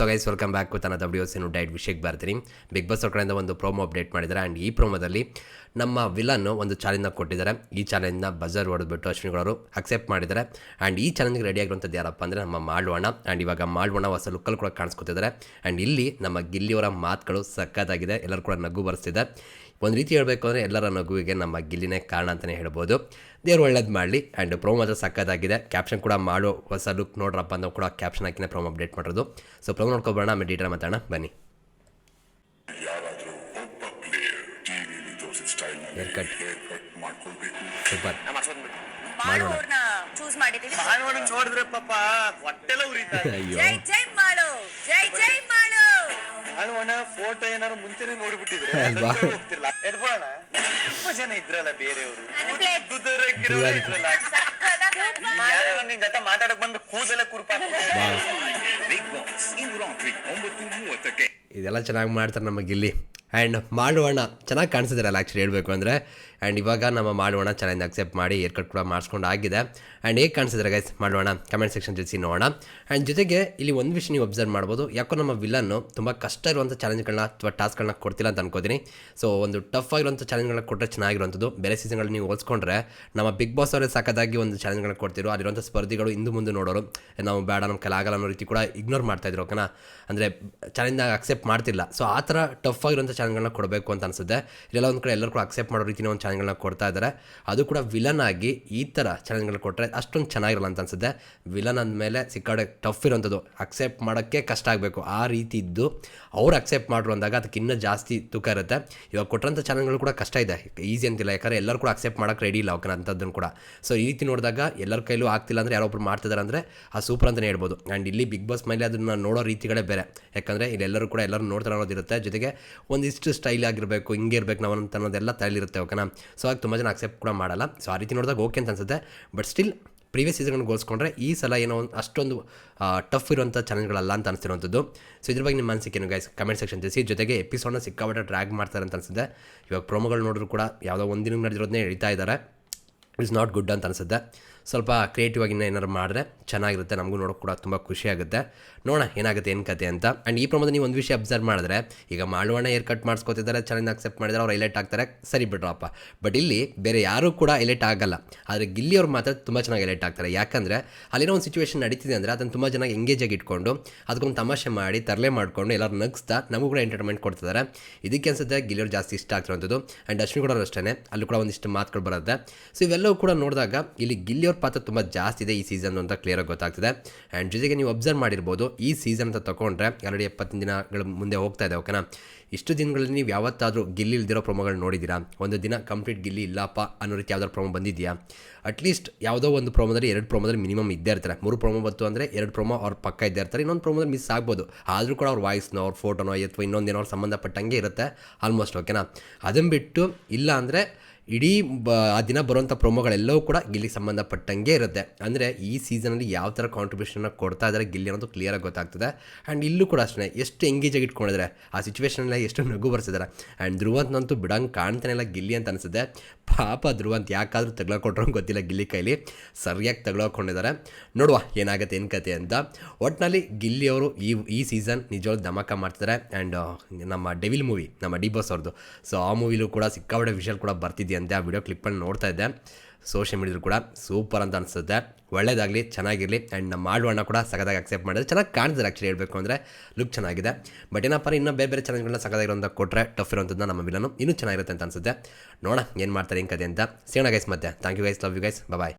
So guys welcome back with another videos ಇನ್ನು ಡೈಟ್ ವಿಷಯಕ್ಕೆ ಬರ್ತೀನಿ. ಬಿಗ್ ಬಾಸ್ ಅವ್ರ ಕಡೆಯಿಂದ ಒಂದು ಪ್ರೋಮೋ ಅಪ್ಡೇಟ್ ಮಾಡಿದ್ದಾರೆ. ಆ್ಯಂಡ್ ಈ ಪ್ರೋಮೋದಲ್ಲಿ ನಮ್ಮ ವಿಲನ್ನು ಒಂದು ಚಾಲೆಂಜ್ನ ಕೊಟ್ಟಿದ್ದಾರೆ. ಈ ಚಾಲೆಂಜ್ನ ಬಜರ್ ಹೊಡೆದ್ಬಿಟ್ಟು ಅಶ್ವಿನಿಗಳವರು ಅಕ್ಸೆಪ್ಟ್ ಮಾಡಿದ್ದಾರೆ. ಆ್ಯಂಡ್ ಈ ಚಾಲೆಂಜ್ಗೆ ರೆಡಿ ಆಗಿರುವಂಥದ್ದು ಯಾರಪ್ಪ ಅಂದರೆ ನಮ್ಮ ಮಾಳ್ವಣ್ಣ. ಆ್ಯಂಡ್ ಇವಾಗ ಮಾಳ್ವಣ್ಣ ಹೊಸ ಲುಕ್ಕಲ್ಲಿ ಕೂಡ ಕಾಣಿಸ್ಕೊತಿದ್ದಾರೆ. ಆ್ಯಂಡ್ ಇಲ್ಲಿ ನಮ್ಮ ಗಿಲ್ಲಿಯವರ ಮಾತುಗಳು ಸಕ್ಕತ್ತಾಗಿದೆ, ಎಲ್ಲರೂ ಕೂಡ ನಗು ಬರೆಸ್ತಿದೆ. ಒಂದು ರೀತಿ ಹೇಳಬೇಕು ಅಂದರೆ ಎಲ್ಲರ ನಗುವಿಗೆ ನಮ್ಮ ಗಿಲ್ಲಿನೇ ಕಾರಣ ಅಂತಲೇ ಹೇಳ್ಬೋದು. ದೇವ್ರು ಒಳ್ಳೇದು ಮಾಡಲಿ. ಆ್ಯಂಡ್ ಪ್ರೋಮೋ ಮಾತ್ರ ಸಕ್ಕತ್ತಾಗಿದೆ. ಕ್ಯಾಪ್ಷನ್ ಕೂಡ ಮಾಡೋ ಹೊಸ ಲುಕ್ ನೋಡ್ರಪ್ಪ ಅಂತ ಕೂಡ ಕ್ಯಾಪ್ಷನ್ ಹಾಕಿನೇ ಪ್ರೋಮೋ ಅಪ್ಡೇಟ್ ಮಾಡೋದು. ಸೊ ಪ್ರೋಮೋ ನೋಡ್ಕೊಬೋಣ, ಆಮೇಲೆ ಡೀಟೇಲ್ ಮಾತಾಡೋಣ ಬನ್ನಿ. ಹೇರ್ ಕಟ್ ಸೂಪರ್ ಮಾಡೋಣ. ಚೂಸ್ ಮಾಡಿದೀವಿ. ನೋಡಿದ್ರೆ ಪಾಪ ಹೊಟ್ಟೆಲ್ಲ ಉರಿತಾರೆ. ಜೈ ಜೈ ಮಾಡು, ಜೈ ಜೈ ಮಾಡು. ಅಣ್ಣ ಫೋಟೋ ಏನಾದ್ರು ಮುಂಚೆನೆ ನೋಡ್ಬಿಟ್ಟಿದ್ರೆ ಹೋಗ್ತಿರ್ಲ ಎಡ್ಬೋಣ. ತುಂಬಾ ಜನ ಇದ್ರಲ್ಲ ಬೇರೆಯವರು ನಿನ್ ಜೊತೆ ಮಾತಾಡಕ್ ಬಂದು ಕೂದಲ ಕುರುಪ. ಬಿಗ್ ಬಾಸ್ ಇಂದು ರಾತ್ರಿ 9:30 ಇದೆಲ್ಲ ಚೆನ್ನಾಗಿ ಮಾಡ್ತಾರೆ ನಮ್ಮ ಗಿಲ್ಲಿ. ಆ್ಯಂಡ್ ಮಾಳುವಣ್ಣ ಚೆನ್ನಾಗಿ ಕಾಣಿಸಿದಾರಲ್ಲ ಆ್ಯಕ್ಚುಲಿ ಹೇಳಬೇಕು ಅಂದರೆ. ಆ್ಯಂಡ್ ಇವಾಗ ನಮ್ಮ ಮಾಳುವಣ್ಣ ಚಾಲೆಂಜ್ ಅಕ್ಸೆಪ್ಟ್ ಮಾಡಿ ಏರ್ ಕಟ್ ಕೂಡ ಮಾಡಿಸ್ಕೊಂಡು ಆಗಿದೆ. ಆ್ಯಂಡ್ ಹೇಗೆ ಕಾಣಿಸಿದ್ರೆ ಗೈಸ್ ಮಾಳುವಣ್ಣ ಕಮೆಂಟ್ ಸೆಕ್ಷನ್ ತಿಳಿಸಿ ನೋಡೋಣ. ಆ್ಯಂಡ್ ಜೊತೆಗೆ ಇಲ್ಲಿ ಒಂದು ವಿಷಯ ನೀವು ಅಬ್ಸರ್ವ್ ಮಾಡ್ಬೋದು, ಯಾಕೋ ನಮ್ಮ ವಿಲನ್ನು ತುಂಬ ಕಷ್ಟ ಇರುವಂಥ ಚಾಲೆಂಜ್ಗಳನ್ನ ಅಥವಾ ಟಾಸ್ಕ್ಗಳನ್ನ ಕೊಡ್ತಿಲ್ಲ ಅಂತ ಅನ್ಕೋತೀನಿ. ಸೊ ಒಂದು ಟಫ್ ಆಗಿರುವಂಥ ಚಾಲೆಂಜ್ಗಳನ್ನ ಕೊಟ್ಟರೆ ಚೆನ್ನಾಗಿರುವಂಥದ್ದು. ಬೇರೆ ಸೀಸನ್ಗಳು ನೀವು ಹೋಲಿಸ್ಕೊಂಡ್ರೆ ನಮ್ಮ ಬಿಗ್ ಬಾಸ್ ಅವರೇ ಸಾಕಾಗಿ ಒಂದು ಚಾಲೆಂಜ್ಗಳನ್ನ ಕೊಡ್ತಿರೋ, ಅಲ್ಲಿರುವಂಥ ಸ್ಪರ್ಧಿಗಳು ಇಂದು ಮುಂದೆ ನೋಡೋರು ನಾವು ಬೇಡ ನಮ್ಮ ಕೈಲಿ ಆಗಲ್ಲ ಅನ್ನೋ ರೀತಿ ಕೂಡ ಇಗ್ನೋರ್ ಮಾಡ್ತಾಯಿದ್ರು. ಓಕೆನಾ, ಅಂದರೆ ಚಾಲೆಂಜ್ನ ಅಕ್ಸೆಪ್ಟ್ ಮಾಡ್ತಿಲ್ಲ. ಸೊ ಆ ಥರ ಟಫ್ ಆಗಿರುವಂಥ ಚಾಲೆಂಜ್ಗಳನ್ನ ಕೊಡಬೇಕು ಅಂತ ಅನಿಸುತ್ತೆ. ಇಲ್ಲೆಲ್ಲ ಒಂದು ಕಡೆ ಎಲ್ಲರೂ ಕೂಡ ಅಕ್ಸೆಪ್ಟ್ ಮಾಡೋ ರೀತಿಯ ಒಂದು ಚಾಲೆಂಜ್ಗಳನ್ನ ಕೊಡ್ತಾ ಇದ್ದಾರೆ. ಅದು ಕೂಡ ವಿಲನ್ ಆಗಿ ಈ ಥರ ಚಾಲೆಂಜ್ಗಳನ್ನ ಕೊಟ್ಟರೆ ಅಷ್ಟೊಂದು ಚೆನ್ನಾಗಿರಲ್ಲ ಅಂತ ಅನಿಸುತ್ತೆ. ವಿಲನ್ ಅಂದಮೇಲೆ ಸಿಕ್ಕಾಡೆ ಟಫ್ ಇರೋಂಥದ್ದು, ಅಕ್ಸೆಪ್ಟ್ ಮಾಡೋಕ್ಕೆ ಕಷ್ಟ ಆಗಬೇಕು. ಆ ರೀತಿ ಇದ್ದು ಅವ್ರು ಅಕ್ಸೆಪ್ಟ್ ಮಾಡ್ರು ಅಂದಾಗ ಅದಕ್ಕೆ ಇನ್ನೂ ಜಾಸ್ತಿ ತೂಕ ಇರುತ್ತೆ. ಇವಾಗ ಕೊಟ್ಟಂಥ ಚಾಲೆಂಜ್ಗಳು ಕೂಡ ಕಷ್ಟ ಇದೆ, ಈಸಿ ಅಂತಿಲ್ಲ. ಯಾಕಂದರೆ ಎಲ್ಲರೂ ಕೂಡ ಅಕ್ಸೆಪ್ಟ್ ಮಾಡೋಕ್ಕೆ ರೆಡಿ ಇಲ್ಲ ಓಕೆನಾ ಅಂಥದ್ದನ್ನು ಕೂಡ. ಸೊ ಈ ರೀತಿ ನೋಡಿದಾಗ ಎಲ್ಲರ ಕೈಲೂ ಆಗ್ತಿಲ್ಲ ಅಂದರೆ ಯಾರೊಬ್ರು ಮಾಡ್ತಿದ್ದಾರೆ ಅಂದರೆ ಆ ಸೂಪರ್ ಅಂತಲೇ ಹೇಳ್ಬೋದು. ಆ್ಯಂಡ್ ಇಲ್ಲಿ ಬಿಗ್ ಬಾಸ್ ಮೇಲೆ ಅದನ್ನು ನೋಡೋ ರೀತಿಗಳೇ ಬೇರೆ. ಯಾಕಂದರೆ ಇಲ್ಲೆಲ್ಲರೂ ಕೂಡ ಎಲ್ಲರೂ ನೋಡ್ತಾರೆ ಅನ್ನೋದಿರುತ್ತೆ. ಜೊತೆಗೆ ಒಂದಿಷ್ಟು ಸ್ಟೈಲ್ ಆಗಿರಬೇಕು, ಹಿಂಗೆ ಇರಬೇಕು ನಾವು ಅಂತ ಅನ್ನೋದೆಲ್ಲ ತಲೆಯಿರುತ್ತೆ ಓಕೆನಾ. ಸೊ ಆಗ ತುಂಬ ಜನ ಅಕ್ಸೆಪ್ಟ್ ಕೂಡ ಮಾಡಲ್ಲ. ಸೊ ಆ ರೀತಿ ನೋಡಿದಾಗ ಓಕೆ ಅಂತ ಅನ್ಸುತ್ತೆ. ಬಟ್ ಸ್ಟಿಲ್ ಪ್ರೀವಿಯಸ್ ಸೀಸನ್ಗಳನ್ನ ಹೋಲಿಸ್ಕೊಂಡ್ರೆ ಈ ಸಲ ಏನೋ ಒಂದು ಅಷ್ಟೊಂದು ಟಫ್ ಇರುವಂಥ ಚಾಲೆಂಜ್ಗಳಲ್ಲ ಅಂತ ಅನಿಸ್ತಿರುವಂಥದ್ದು. ಸೊ ಇದ್ರ ಬಗ್ಗೆ ನಿಮ್ಮ ಅನಿಸಿಕೆ ಏನು ಗೈಸ್ ಕಮೆಂಟ್ ಸೆಕ್ಷನ್ ತಿಳಿಸಿ. ಜೊತೆಗೆ ಎಪಿಸೋಡ್ನ ಸಿಕ್ಕಾಪಟ್ಟೆ ಡ್ರ್ಯಾಗ್ ಮಾಡ್ತಾರೆ ಅಂತ ಅನಿಸುತ್ತೆ. ಇವಾಗ ಪ್ರೋಮೋಗಳು ನೋಡಿದ್ರು ಕೂಡ ಯಾವುದೋ ಒಂದು ದಿನ ನಡೆದಿರೋದನ್ನೇ ಹೇಳ್ತಾ ಇದ್ದಾರೆ. ಇಟ್ಸ್ ನಾಟ್ ಗುಡ್ ಅಂತ ಅನಿಸುತ್ತೆ. ಸ್ವಲ್ಪ ಕ್ರಿಯೇಟಿವ್ ಆಗಿ ಏನಾರು ಮಾಡಿದ್ರೆ ಚೆನ್ನಾಗಿರುತ್ತೆ, ನಮಗೂ ನೋಡೋಕೆ ಕೂಡ ತುಂಬ ಖುಷಿಯಾಗುತ್ತೆ. ನೋಡೋಣ ಏನಾಗುತ್ತೆ ಏನು ಕತೆ ಅಂತ. ಆ್ಯಂಡ್ ಈ ಪ್ರಮಾಣದಲ್ಲಿ ನೀವು ಒಂದು ವಿಷಯ ಅಬ್ಸರ್ವ್ ಮಾಡಿದ್ರೆ, ಈಗ ಮಾಳುವಣ್ಣ ಏರ್ ಕಟ್ ಮಾಡಿಸ್ಕೊತಿದ್ದಾರೆ, ಚಾಲೆಂಜ್ ಅಕ್ಸೆಪ್ಟ್ ಮಾಡಿದರೆ ಅವ್ರು ಹೈಲೈಟ್ ಆಗ್ತಾರೆ, ಸರಿ ಬಿಡ್ರಪ್ಪ. ಬಟ್ ಇಲ್ಲಿ ಬೇರೆ ಯಾರೂ ಕೂಡ ಹೈಲೈಟ್ ಆಗಲ್ಲ. ಆದರೆ ಗಿಲ್ಲಿ ಅವ್ರು ಮಾತ್ರ ತುಂಬ ಚೆನ್ನಾಗಿ ಹೈಲೈಟ್ ಆಗ್ತಾರೆ. ಯಾಕಂದರೆ ಅಲ್ಲಿರೋ ಒಂದು ಸಿಚುವೇಷನ್ ನಡೀತಿದೆ ಅಂದರೆ ಅದನ್ನು ತುಂಬ ಚೆನ್ನಾಗಿ ಎಂಗೇಜ್ ಆಗಿ ಇಟ್ಕೊಂಡು ಅದಕ್ಕೊಂದು ತಮಾಷೆ ಮಾಡಿ ತರಲೆ ಮಾಡಿಕೊಂಡು ಎಲ್ಲರೂ ನಗಿಸ್ತಾ ನಮಗೂ ಕೂಡ ಎಂಟರ್ಟೈನ್ಮೆಂಟ್ ಕೊಡ್ತಿದ್ದಾರೆ. ಇದಕ್ಕೆ ಅನ್ಸುತ್ತೆ ಗಿಲ್ಲಿಯವ್ರು ಜಾಸ್ತಿ ಇಷ್ಟ ಆಗ್ತಿರೋಂಥದ್ದು. ಆ್ಯಂಡ್ ಅಶ್ವಿನಿ ಕೂಡ ಅಷ್ಟೇ, ಅಲ್ಲಿ ಕೂಡ ಒಂದಿಷ್ಟು ಮಾತುಗಳು ಬರುತ್ತೆ. ಸೊ ಇವೆಲ್ಲವೂ ಕೂಡ ನೋಡಿದಾಗ ಇಲ್ಲಿ ಗಿಲ್ಲಿಯವ್ರ ಪಾತ್ರ ತುಂಬ ಜಾಸ್ತಿ ಇದೆ ಈ ಸೀಸನ್ ಅಂತ ಕ್ಲಿಯರಾಗಿ ಗೊತ್ತಾಗ್ತಿದೆ. ಆ್ಯಂಡ್ ಜೊತೆಗೆ ನೀವು ಅಬ್ಸರ್ವ್ ಮಾಡಿರ್ಬೋದು, ಈ ಸೀಸನ್ ಅಂತ ತೊಗೊಂಡ್ರೆ ಆಲ್ರೆಡಿ 70 ದಿನಗಳ ಮುಂದೆ ಹೋಗ್ತಾ ಇದೆ ಓಕೆನಾ. ಇಷ್ಟು ದಿನಗಳಲ್ಲಿ ನೀವು ಯಾವತ್ತಾದರೂ ಗಿಲ್ಲಿ ಇಲ್ದಿರೋ ಪ್ರೊಮೋಗಳು ನೋಡಿದ್ದೀರಾ? ಒಂದು ದಿನ ಕಂಪ್ಲೀಟ್ ಗಿಲ್ಲಿ ಇಲ್ಲಪ್ಪ ಅನ್ನೋ ರೀತಿ ಯಾವ್ದಾದ್ರು ಪ್ರೊಮೋ ಬಂದಿದೆಯಾ? ಅಟ್ಲೀಸ್ಟ್ ಯಾವುದೋ ಒಂದು ಪ್ರೊಮೋದಲ್ಲಿ 2 ಪ್ರೊಮೋದಲ್ಲಿ ಮಿನಿಮಮ್ ಇದ್ದೇ ಇರ್ತಾರೆ. 3 ಪ್ರೊಮೋ ಬಂತು ಅಂದರೆ 2 ಪ್ರೊಮೋ ಅವ್ರ ಪಕ್ಕ ಇದ್ದೇ ಇರ್ತಾರೆ. ಇನ್ನೊಂದು ಪ್ರೊಮೋದಲ್ಲಿ ಮಿಸ್ ಆಗ್ಬೋದು, ಆದರೂ ಕೂಡ ಅವ್ರ ವಾಯ್ಸ್ನೋ ಅವ್ರ ಫೋಟೋನೋ ಅಥವಾ ಇನ್ನೊಂದೇನೋ ಅವ್ರು ಸಂಬಂಧಪಟ್ಟಂಗೆ ಇರುತ್ತೆ ಆಲ್ಮೋಸ್ಟ್ ಓಕೆನಾ. ಅದನ್ನು ಬಿಟ್ಟು ಇಲ್ಲ ಅಂದರೆ ಇಡೀ ಆ ದಿನ ಬರುವಂಥ ಪ್ರೊಮೋಗಳೆಲ್ಲವೂ ಕೂಡ ಗಿಲ್ಲಿಗೆ ಸಂಬಂಧಪಟ್ಟಂಗೆ ಇರುತ್ತೆ. ಅಂದರೆ ಈ ಸೀಸನಲ್ಲಿ ಯಾವ ಥರ ಕಾಂಟ್ರಿಬ್ಯೂಷನ್ನ ಕೊಡ್ತಾ ಇದ್ದಾರೆ ಗಿಲ್ಲಿ ಅನ್ನೋದು ಕ್ಲಿಯರಾಗಿ ಗೊತ್ತಾಗ್ತದೆ. ಆ್ಯಂಡ್ ಇಲ್ಲೂ ಕೂಡ ಅಷ್ಟೇ ಎಷ್ಟು ಎಂಗೇಜ್ ಆಗಿ ಇಟ್ಕೊಂಡಿದ್ದಾರೆ, ಆ ಸಿಚುವೇಷನಲ್ಲಿ ಎಷ್ಟು ನಗು ಬರ್ಸಿದ್ದಾರೆ. ಆ್ಯಂಡ್ ಧ್ರುವಂತನಂತೂ ಬಿಡಂಗೆ ಕಾಣ್ತಾನೆ ಇಲ್ಲ ಗಿಲ್ಲಿ ಅಂತ ಅನಿಸುತ್ತೆ. ಪಾಪ ಧ್ರುವಂತ ಯಾಕಾದರೂ ತಗ್ಲಾಕೊಟ್ರೋ ಗೊತ್ತಿಲ್ಲ, ಗಿಲ್ಲಿ ಕೈಲಿ ಸರಿಯಾಗಿ ತಗ್ಲಾಕೊಂಡಿದ್ದಾರೆ. ನೋಡುವ ಏನಾಗುತ್ತೆ ಏನು ಕತೆ ಅಂತ. ಒಟ್ಟಿನಲ್ಲಿ ಗಿಲ್ಲಿಯವರು ಈ ಸೀಸನ್ ನಿಜವಾಗ್ಲೂ ಧಮಾಕ ಮಾಡ್ತಿದ್ದಾರೆ. ಆ್ಯಂಡ್ ನಮ್ಮ ಡೆವಿಲ್ ಮೂವಿ ನಮ್ಮ ಡಿ ಬಾಸ್ ಅವ್ರದ್ದು, ಸೊ ಆ ಮೂವಿಲೂ ಕೂಡ ಸಿಕ್ಕಾಪಟ್ಟೆ ವಿಷಲ್ ಕೂಡ ಬರ್ತಿದೆಯಂತೆ. ಆ ವಿಡಿಯೋ ಕ್ಲಿಪ್ಪಲ್ಲಿ ನೋಡ್ತಾ ಇದ್ದೆ ಸೋಷಿಯಲ್ ಮೀಡಿಯಾದ್ರು ಕೂಡ. ಸೂಪರ್ ಅಂತ ಅನಿಸುತ್ತೆ, ಒಳ್ಳೇದಾಗಲಿ, ಚೆನ್ನಾಗಿರಲಿ. ಆ್ಯಂಡ್ ನಮ್ಮ ಮಾಳುವಣ್ಣ ಕೂಡ ಸಗದಾಗಿ ಅಕ್ಸೆಪ್ಟ್ ಮಾಡಿದ್ರೆ ಚೆನ್ನಾಗಿ ಕಾಣ್ತಿದ್ದಾರೆ. ಆ್ಯಕ್ಚುಲಿ ಹೇಳಬೇಕು ಅಂದರೆ ಲುಕ್ ಚೆನ್ನಾಗಿದೆ. ಬಟ್ ಏನಪ್ಪ ಇನ್ನೂ ಬೇರೆ ಬೇರೆ ಚಾಲೆಂಜ್ಗಳನ್ನ ಸಗದಾಗಿರೋಂಥ ಕೊಟ್ಟರೆ ಟಫ್ ಇರೋಂಥದ್ದನ್ನ ನಮ್ಮ ವಿಲನ್ನು ಇನ್ನೂ ಚೆನ್ನಾಗಿರುತ್ತೆ ಅಂತ ಅನಿಸುತ್ತೆ. ನೋಡೋಣ ಏನು ಮಾಡ್ತಾರೆ ಏನು ಕತೆ ಅಂತ. ಸಿಗೋಣ ಗೈಸ್ ಮತ್ತೆ. Thank you guys, love you guys, bye.